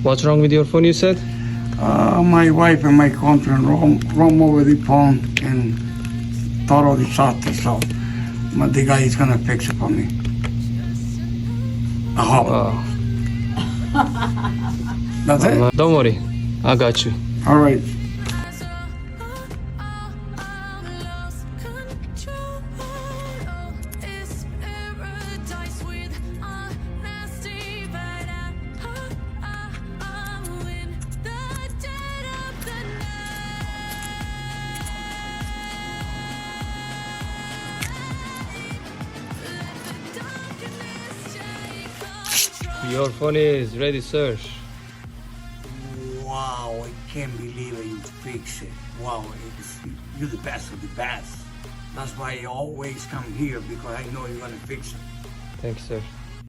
What's wrong with your phone, you said? My wife and my country roam over the phone and total disaster, so the guy is gonna fix it for me. I hope. That's it? Don't worry, I got you. All right. Your phone is ready, sir. Wow, I can't believe it. You fix it. Wow, you're the best of the best. That's why I always come here, because I know you're gonna fix it. Thanks, sir.